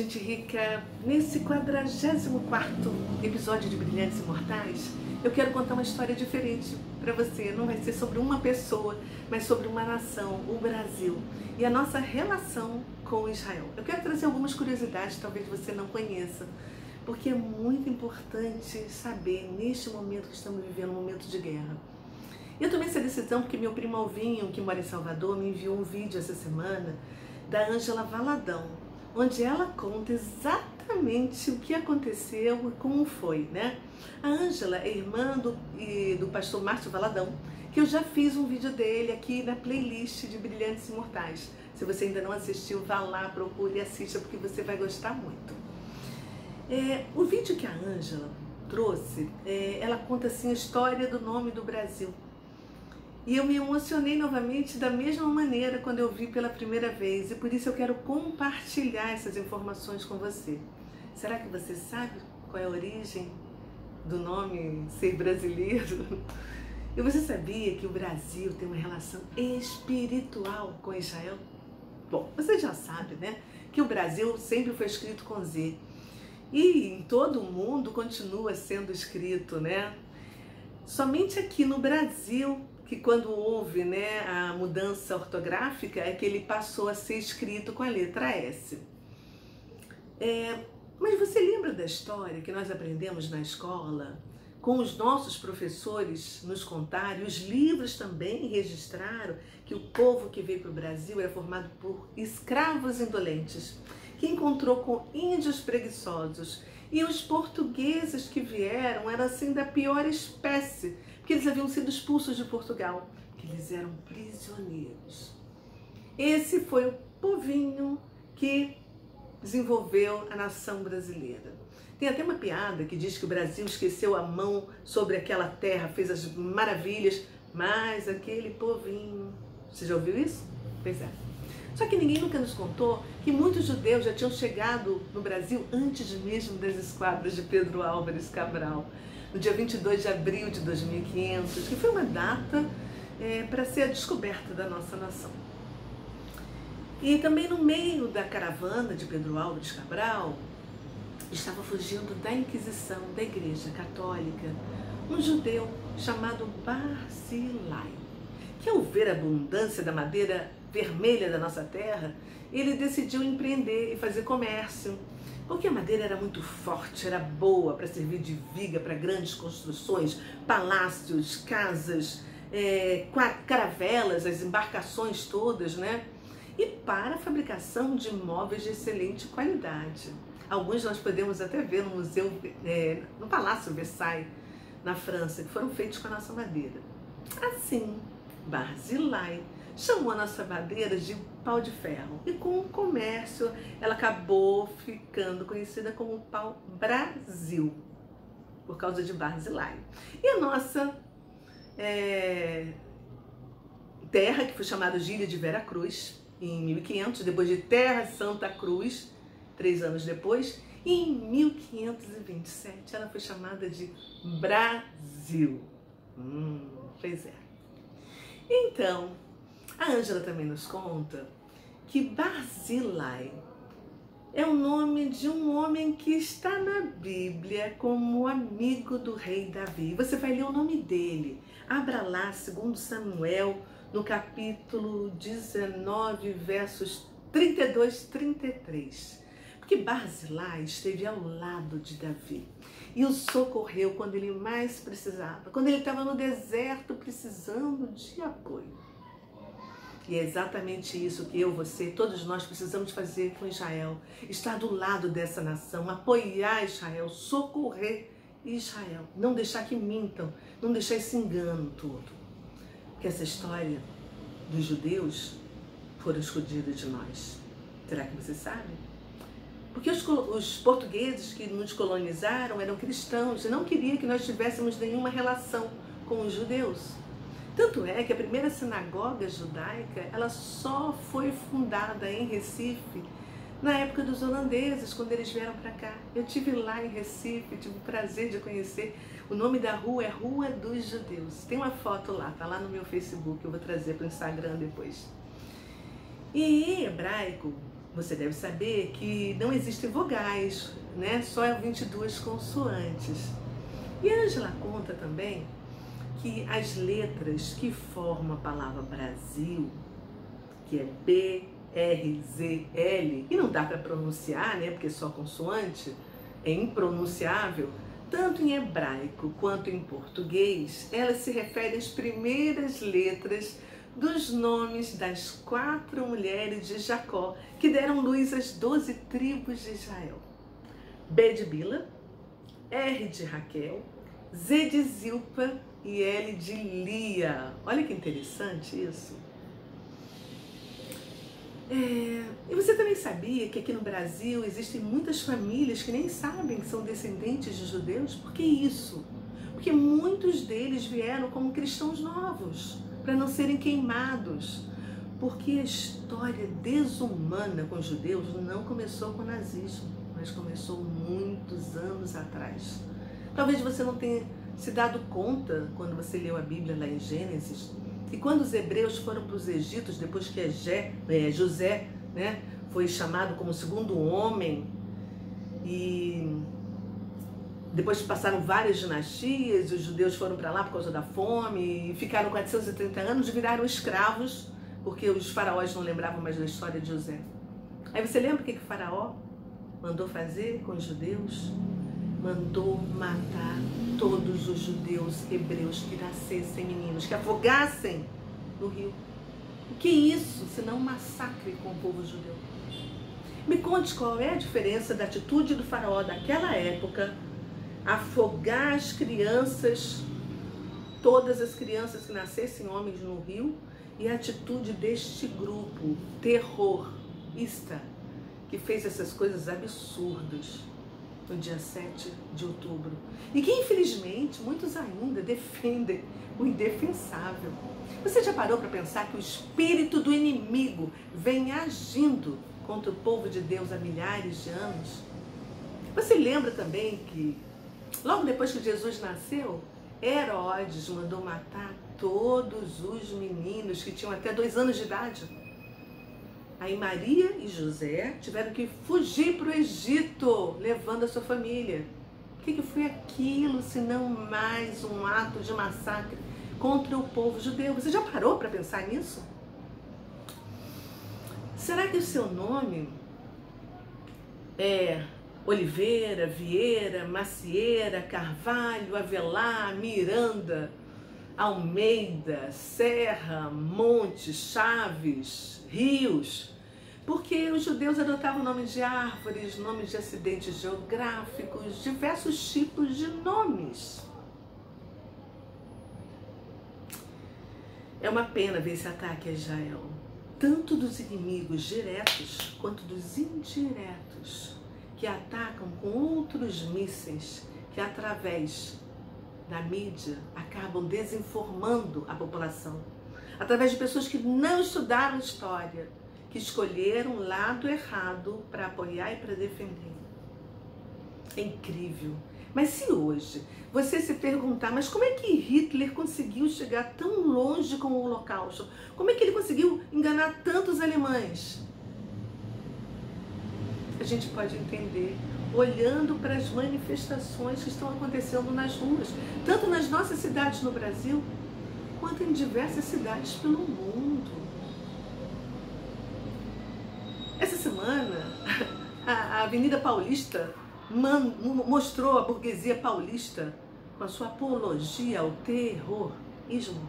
Gente rica, nesse 44º episódio de Brilhantes Imortais, eu quero contar uma história diferente para você. Não vai ser sobre uma pessoa, mas sobre uma nação, o Brasil, e a nossa relação com Israel. Eu quero trazer algumas curiosidades, talvez você não conheça, porque é muito importante saber, neste momento que estamos vivendo, um momento de guerra. Eu tomei essa decisão porque meu primo Alvinho, que mora em Salvador, me enviou um vídeo essa semana da Ângela Valadão, onde ela conta exatamente o que aconteceu e como foi, né? A Ângela é irmã do pastor Márcio Valadão, que eu já fiz um vídeo dele aqui na playlist de Brilhantes Imortais. Se você ainda não assistiu, vá lá, procure e assista, porque você vai gostar muito. O vídeo que a Ângela trouxe, ela conta assim a história do nome do Brasil. E eu me emocionei novamente da mesma maneira quando eu vi pela primeira vez, e por isso eu quero compartilhar essas informações com você. Será que você sabe qual é a origem do nome ser brasileiro? E você sabia que o Brasil tem uma relação espiritual com Israel? Bom, você já sabe, né, que o Brasil sempre foi escrito com Z, e em todo o mundo continua sendo escrito, né? Somente aqui no Brasil, que quando houve, né, a mudança ortográfica, é que ele passou a ser escrito com a letra S. Mas você lembra da história que nós aprendemos na escola, com os nossos professores nos contaram, e os livros também registraram, que o povo que veio para o Brasil era formado por escravos indolentes, que encontrou com índios preguiçosos, e os portugueses que vieram eram assim da pior espécie, porque eles haviam sido expulsos de Portugal, que eles eram prisioneiros. Esse foi o povinho que desenvolveu a nação brasileira. Tem até uma piada que diz que o Brasil esqueceu a mão sobre aquela terra, fez as maravilhas, mas aquele povinho... Você já ouviu isso? Pois é. Só que ninguém nunca nos contou que muitos judeus já tinham chegado no Brasil antes mesmo das esquadras de Pedro Álvares Cabral, no dia 22 de abril de 2500, que foi uma data para ser a descoberta da nossa nação. E também no meio da caravana de Pedro Álvares Cabral, estava fugindo da Inquisição, da Igreja Católica, um judeu chamado Barzilai, que ao ver a abundância da madeira vermelha da nossa terra, ele decidiu empreender e fazer comércio, porque a madeira era muito forte, era boa para servir de viga para grandes construções, palácios, casas, caravelas, as embarcações todas, né? E para a fabricação de móveis de excelente qualidade. Alguns nós podemos até ver no museu, no Palácio Versailles, na França, que foram feitos com a nossa madeira. Assim, Barzilai chamou a nossa madeira de pau de ferro, e com o comércio ela acabou ficando conhecida como pau-brasil, por causa de Barzilai. E a nossa terra, que foi chamada de Ilha de Vera Cruz, em 1500, depois de Terra Santa Cruz, 3 anos depois, e em 1527 ela foi chamada de Brasil. Pois é. Então, a Ângela também nos conta que Barzilai é o nome de um homem que está na Bíblia como amigo do rei Davi. Você vai ler o nome dele. Abra lá, 2 Samuel, no capítulo 19, versos 32 e 33. Porque Barzilai esteve ao lado de Davi e o socorreu quando ele mais precisava, quando ele estava no deserto precisando de apoio. E é exatamente isso que eu, você, todos nós precisamos fazer com Israel. Estar do lado dessa nação, apoiar Israel, socorrer Israel. Não deixar que mintam, não deixar esse engano todo. Porque essa história dos judeus foram escondidas de nós. Será que você sabe? Porque os portugueses que nos colonizaram eram cristãos e não queriam que nós tivéssemos nenhuma relação com os judeus. Tanto é que a primeira sinagoga judaica, ela só foi fundada em Recife na época dos holandeses, quando eles vieram para cá. Eu estive lá em Recife, tive o prazer de conhecer. O nome da rua é Rua dos Judeus. Tem uma foto lá, tá lá no meu Facebook, eu vou trazer para o Instagram depois. E em hebraico, Você deve saber que não existem vogais, né? Só 22 consoantes. E a Ângela conta também que as letras que formam a palavra Brasil, que é B, R, Z, L, e não dá para pronunciar, né? Porque é só consoante, é impronunciável, tanto em hebraico quanto em português, elas se referem às primeiras letras dos nomes das 4 mulheres de Jacó, que deram luz às 12 tribos de Israel. B de Bila, R de Raquel, Z de Zilpa e L de Lia. Olha que interessante isso. E você também sabia que aqui no Brasil existem muitas famílias que nem sabem que são descendentes de judeus? Por que isso? Porque muitos deles vieram como cristãos novos, para não serem queimados. Porque a história desumana com os judeus não começou com o nazismo, mas começou muitos anos atrás. Talvez você não tenha se dado conta quando você leu a Bíblia lá em Gênesis, e quando os hebreus foram para os egípcios, depois que José, né, foi chamado como segundo homem, e depois passaram várias dinastias, os judeus foram para lá por causa da fome, e ficaram 430 anos e viraram escravos, porque os faraós não lembravam mais da história de José. Aí você lembra o que o faraó mandou fazer com os judeus? Mandou matar todos os judeus hebreus que nascessem meninos, que afogassem no rio. O que é isso, senão um massacre com o povo judeu? Me conte qual é a diferença da atitude do faraó daquela época, afogar as crianças, todas as crianças que nascessem homens no rio, e a atitude deste grupo terrorista que fez essas coisas absurdas no dia 7 de outubro. E que, infelizmente, muitos ainda defendem o indefensável. Você já parou para pensar que o espírito do inimigo vem agindo contra o povo de Deus há milhares de anos? Você lembra também que, logo depois que Jesus nasceu, Herodes mandou matar todos os meninos que tinham até 2 anos de idade? Aí Maria e José tiveram que fugir para o Egito, levando a sua família. O que foi aquilo, senão mais um ato de massacre contra o povo judeu? Você já parou para pensar nisso? Será que o seu nome é Oliveira, Vieira, Macieira, Carvalho, Avelar, Miranda, Almeida, Serra, Monte, Chaves, Rios? Porque os judeus adotavam nomes de árvores, nomes de acidentes geográficos, diversos tipos de nomes. É uma pena ver esse ataque a Israel, tanto dos inimigos diretos quanto dos indiretos, que atacam com outros mísseis que, através da mídia, acabam desinformando a população, através de pessoas que não estudaram história, que escolheram o lado errado para apoiar e para defender. É incrível. Mas se hoje você se perguntar, mas como é que Hitler conseguiu chegar tão longe com o Holocausto? Como é que ele conseguiu enganar tantos alemães? A gente pode entender olhando para as manifestações que estão acontecendo nas ruas, tanto nas nossas cidades no Brasil, quanto em diversas cidades pelo mundo. Essa semana, a Avenida Paulista mostrou a burguesia paulista com a sua apologia ao terrorismo.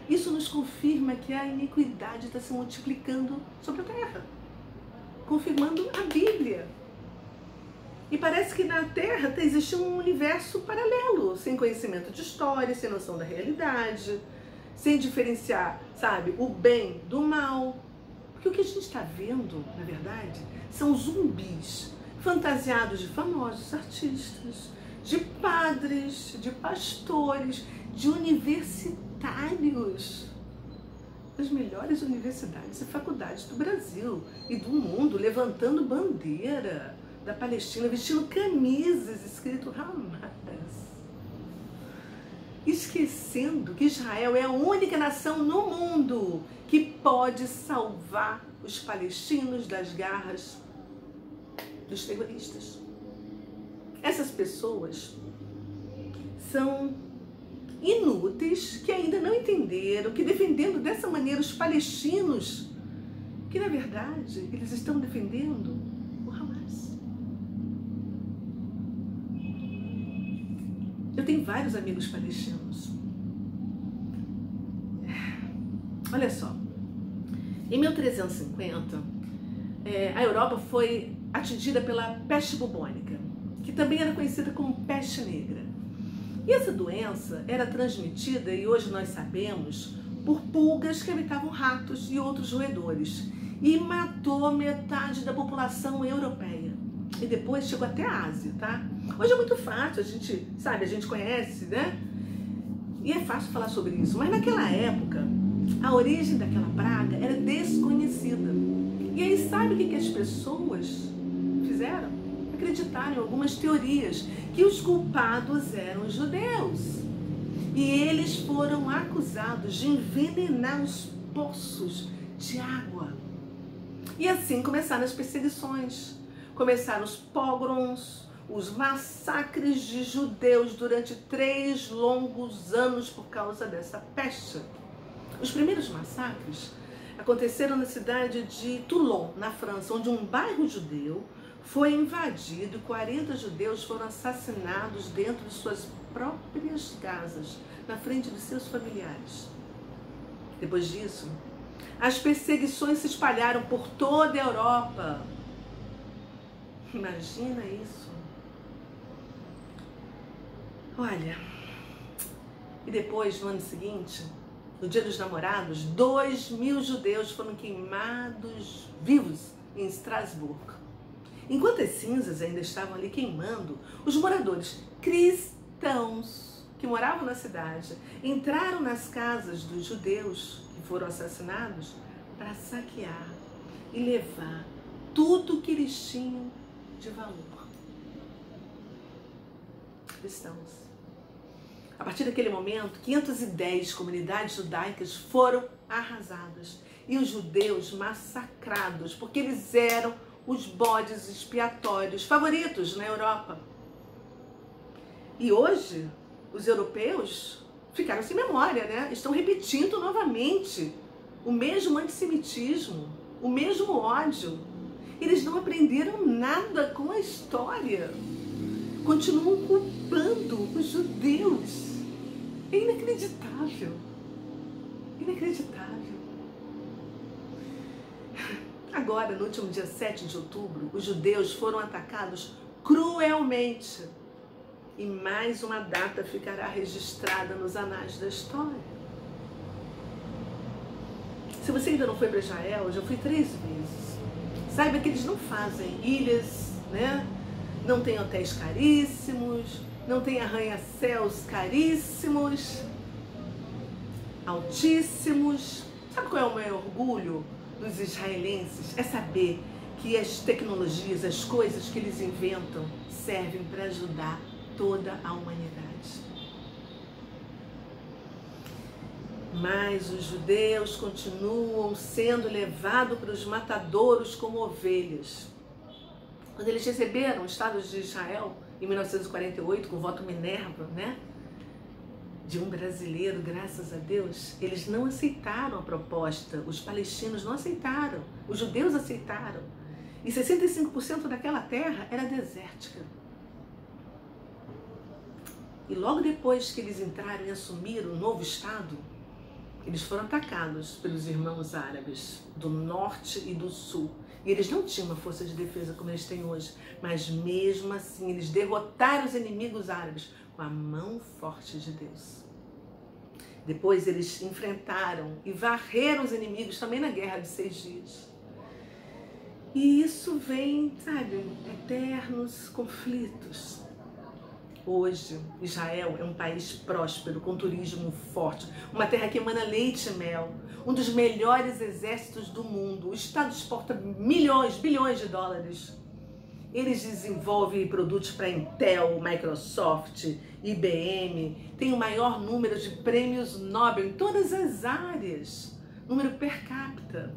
Isso nos confirma que a iniquidade está se multiplicando sobre a terra, confirmando a Bíblia. E parece que na Terra existe um universo paralelo, sem conhecimento de história, sem noção da realidade, sem diferenciar, sabe, o bem do mal. Porque o que a gente está vendo, na verdade, são zumbis fantasiados de famosos artistas, de padres, de pastores, de universitários, das melhores universidades e faculdades do Brasil e do mundo, levantando bandeira da Palestina, vestindo camisas escrito Hamas. esquecendo que Israel é a única nação no mundo que pode salvar os palestinos das garras dos terroristas. Essas pessoas são inúteis, que ainda não entenderam que defendendo dessa maneira os palestinos, que na verdade eles estão defendendo o Hamas. Eu tenho vários amigos palestinos. Olha só, em 1350, a Europa foi atingida pela peste bubônica, que também era conhecida como peste negra. E essa doença era transmitida, e hoje nós sabemos, por pulgas que habitavam ratos e outros roedores, e matou metade da população europeia. E depois chegou até a Ásia, tá? Hoje é muito fácil, a gente sabe, a gente conhece, né? E é fácil falar sobre isso. Mas naquela época, a origem daquela praga era desconhecida. E aí sabe o que as pessoas fizeram? Acreditaram em algumas teorias, que os culpados eram os judeus. E eles foram acusados de envenenar os poços de água. E assim começaram as perseguições. Começaram os pogroms, os massacres de judeus durante 3 longos anos por causa dessa peste. Os primeiros massacres aconteceram na cidade de Toulon, na França, onde um bairro judeu foi invadido e 40 judeus foram assassinados dentro de suas próprias casas, na frente de seus familiares. Depois disso, as perseguições se espalharam por toda a Europa. Imagina isso. Olha, e depois, no ano seguinte, no Dia dos Namorados, 2.000 judeus foram queimados vivos em Estrasburgo. Enquanto as cinzas ainda estavam ali queimando, os moradores cristãos que moravam na cidade entraram nas casas dos judeus que foram assassinados para saquear e levar tudo que eles tinham de valor. Cristãos. A partir daquele momento, 510 comunidades judaicas foram arrasadas e os judeus massacrados, porque eles eram os bodes expiatórios favoritos na Europa. E hoje, os europeus ficaram sem memória, né? Estão repetindo novamente o mesmo antissemitismo, o mesmo ódio. Eles não aprenderam nada com a história. Continuam culpando os judeus. É inacreditável. Inacreditável. Agora, no último dia 7 de outubro, os judeus foram atacados cruelmente. E mais uma data ficará registrada nos anais da história. Se você ainda não foi para Israel, eu já fui 3 vezes. Saiba que eles não fazem ilhas, né? Não tem hotéis caríssimos, não tem arranha-céus caríssimos, altíssimos. Sabe qual é o maior orgulho dos israelenses? É saber que as tecnologias, as coisas que eles inventam servem para ajudar toda a humanidade. Mas os judeus continuam sendo levados para os matadouros como ovelhas. Quando eles receberam o Estado de Israel em 1948, com o voto Minerva, né, de um brasileiro, graças a Deus, eles não aceitaram a proposta, os palestinos não aceitaram, os judeus aceitaram. E 65% daquela terra era desértica. E logo depois que eles entraram e assumiram o novo Estado, eles foram atacados pelos irmãos árabes do norte e do sul. E eles não tinham uma força de defesa como eles têm hoje, mas mesmo assim eles derrotaram os inimigos árabes com a mão forte de Deus. Depois eles enfrentaram e varreram os inimigos também na Guerra de 6 Dias. E isso vem, sabe, eternos conflitos. Hoje, Israel é um país próspero, com turismo forte, uma terra que emana leite e mel, um dos melhores exércitos do mundo. O Estado exporta milhões, bilhões de dólares Eles desenvolvem produtos para Intel, Microsoft, IBM, tem o maior número de prêmios Nobel em todas as áreas, número per capita.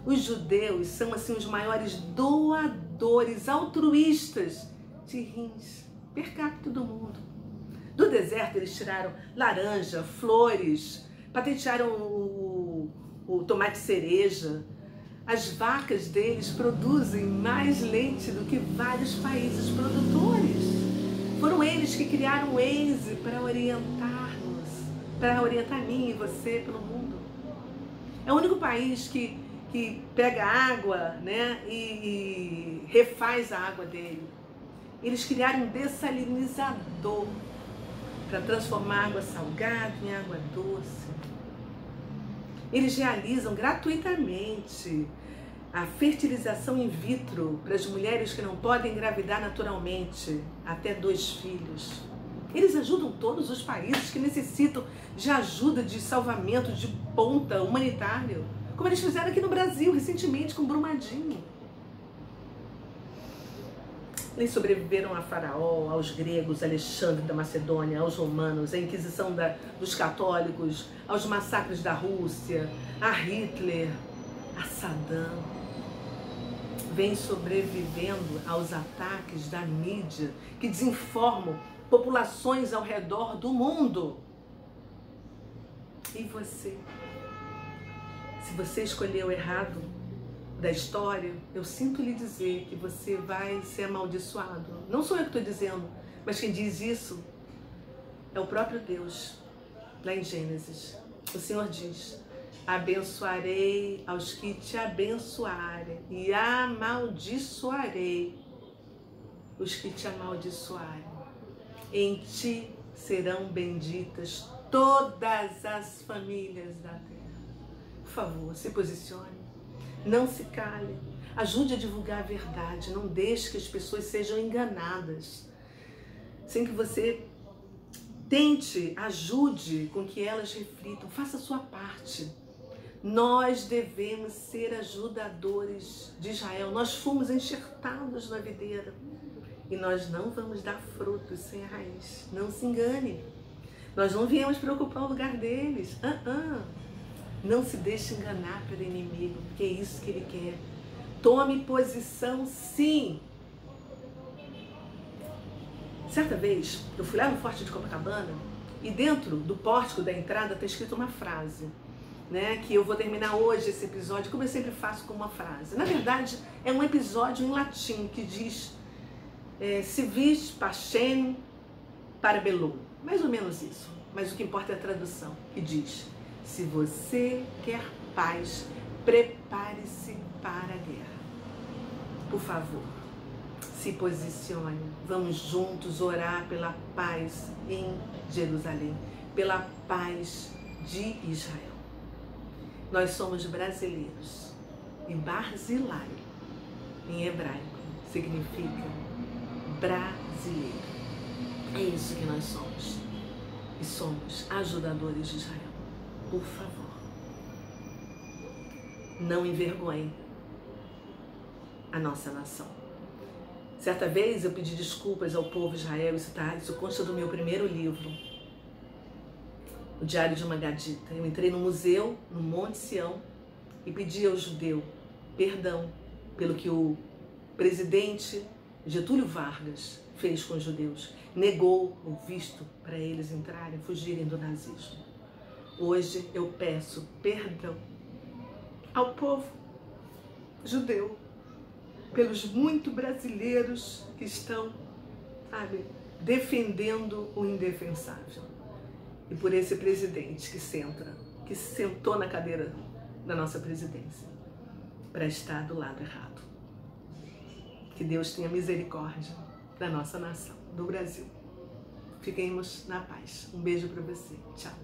Os judeus são assim os maiores doadores altruístas de rins per capita do mundo. Do deserto eles tiraram laranja, flores, patentearam o tomate cereja. As vacas deles produzem mais leite do que vários países produtores. Foram eles que criaram o Waze para orientar-nos, para orientar mim e você pelo mundo. É o único país que pega água, né, e refaz a água dele. Eles criaram um dessalinizador para transformar água salgada em água doce. Eles realizam gratuitamente a fertilização in vitro para as mulheres que não podem engravidar naturalmente, até 2 filhos. Eles ajudam todos os países que necessitam de ajuda, de salvamento, de ponta humanitário, como eles fizeram aqui no Brasil recentemente com Brumadinho. Eles sobreviveram a Faraó, aos gregos, Alexandre da Macedônia, aos romanos, à Inquisição dos católicos, aos massacres da Rússia, a Hitler, a Saddam. Vem sobrevivendo aos ataques da mídia que desinformam populações ao redor do mundo. E você? Se você escolheu errado da história, eu sinto lhe dizer que você vai ser amaldiçoado. Não sou eu que estou dizendo, mas quem diz isso é o próprio Deus, lá em Gênesis. O Senhor diz: abençoarei aos que te abençoarem e amaldiçoarei os que te amaldiçoarem. Em ti serão benditas todas as famílias da terra. Por favor, se posicione. Não se cale, ajude a divulgar a verdade, não deixe que as pessoas sejam enganadas. Sem que você tente, ajude com que elas reflitam, faça a sua parte. Nós devemos ser ajudadores de Israel, nós fomos enxertados na videira e nós não vamos dar frutos sem a raiz, não se engane. Nós não viemos para ocupar o lugar deles, Não se deixe enganar pelo inimigo, porque é isso que ele quer. Tome posição, sim. Certa vez, eu fui lá no Forte de Copacabana e dentro do pórtico da entrada está escrito uma frase, né, que eu vou terminar hoje esse episódio, como eu sempre faço, com uma frase. Na verdade, é um episódio em latim que diz si vis pacem para bellum. Mais ou menos isso, mas o que importa é a tradução, que diz: se você quer paz, prepare-se para a guerra. Por favor, se posicione. Vamos juntos orar pela paz em Jerusalém, pela paz de Israel. Nós somos brasileiros e Barzilai, em hebraico, significa brasileiro. É isso que nós somos. E somos ajudadores de Israel. Por favor, não envergonhe a nossa nação. Certa vez eu pedi desculpas ao povo de Israel, isso consta do meu primeiro livro, O Diário de uma Gadita. Eu entrei no museu, no Monte Sião, e pedi ao judeu perdão pelo que o presidente Getúlio Vargas fez com os judeus. Negou o visto para eles entrarem, fugirem do nazismo. Hoje eu peço perdão ao povo judeu pelos muitos brasileiros que estão, defendendo o indefensável. E por esse presidente que sentou na cadeira da nossa presidência para estar do lado errado. Que Deus tenha misericórdia da nossa nação, do Brasil. Fiquemos na paz. Um beijo para você. Tchau.